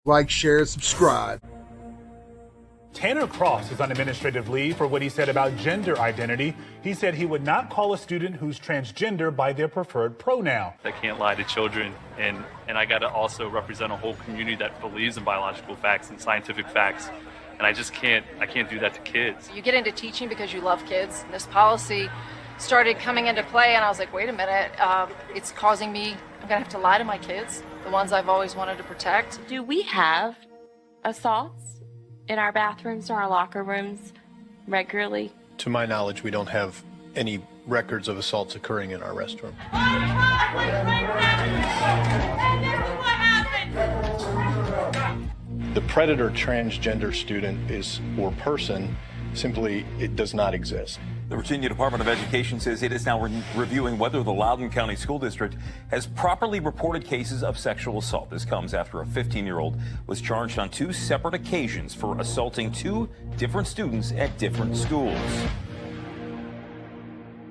Like, share, subscribe. Tanner Cross is on administrative leave for what he said about gender identity. He said he would not call a student who's transgender by their preferred pronoun. I can't lie to children, and I got to also represent a whole community that believes in biological facts and scientific facts. And I can't do that to kids. You get into teaching because you love kids. This policy started coming into play, and I was like, wait a minute, it's causing me, I'm gonna have to lie to my kids, the ones I've always wanted to protect. Do we have assaults in our bathrooms or our locker rooms regularly? To my knowledge, we don't have any records of assaults occurring in our restroom. The predator transgender student or person, simply, it does not exist. The Virginia Department of Education says it is now reviewing whether the Loudoun County School District has properly reported cases of sexual assault. This comes after a 15-year-old was charged on 2 separate occasions for assaulting 2 different students at different schools.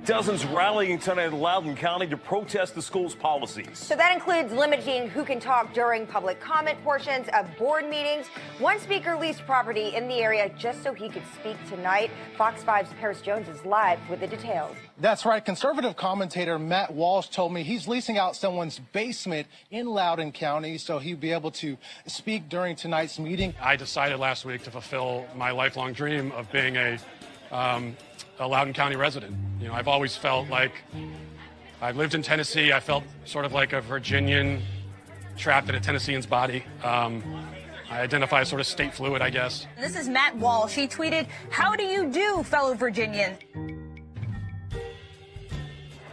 Dozens rallying tonight in Loudoun County to protest the school's policies. So that includes limiting who can talk during public comment portions of board meetings. One speaker leased property in the area just so he could speak tonight. Fox 5's Paris Jones is live with the details. That's right. Conservative commentator Matt Walsh told me he's leasing out someone's basement in Loudoun County so he'd be able to speak during tonight's meeting. I decided last week to fulfill my lifelong dream of being a Loudoun County resident. You know, I've always felt like I've lived in Tennessee. I felt sort of like a Virginian trapped in a Tennessean's body. I identify as sort of state fluid, I guess. This is Matt Walsh. He tweeted, "How do you do, fellow Virginian?"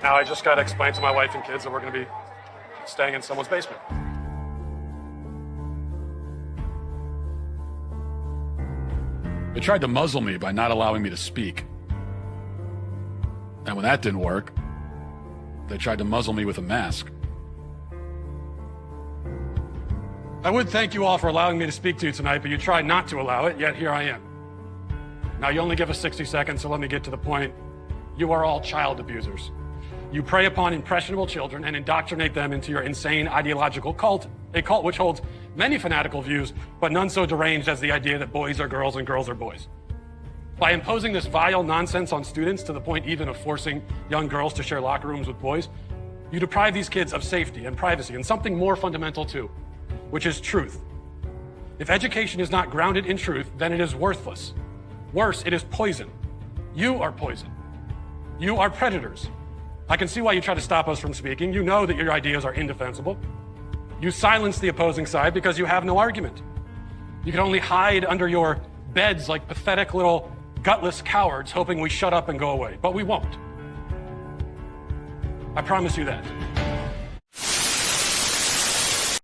Now I just got to explain to my wife and kids that we're going to be staying in someone's basement. They tried to muzzle me by not allowing me to speak. And when that didn't work, they tried to muzzle me with a mask. I would thank you all for allowing me to speak to you tonight, but you tried not to allow it, yet here I am. Now, you only give us 60 seconds, so let me get to the point. You are all child abusers. You prey upon impressionable children and indoctrinate them into your insane ideological cult, a cult which holds many fanatical views, but none so deranged as the idea that boys are girls and girls are boys. By imposing this vile nonsense on students to the point even of forcing young girls to share locker rooms with boys, you deprive these kids of safety and privacy and something more fundamental too, which is truth. If education is not grounded in truth, then it is worthless. Worse, it is poison. You are poison. You are predators. I can see why you try to stop us from speaking. You know that your ideas are indefensible. You silence the opposing side because you have no argument. You can only hide under your beds like pathetic little gutless cowards hoping we shut up and go away. But we won't. I promise you that.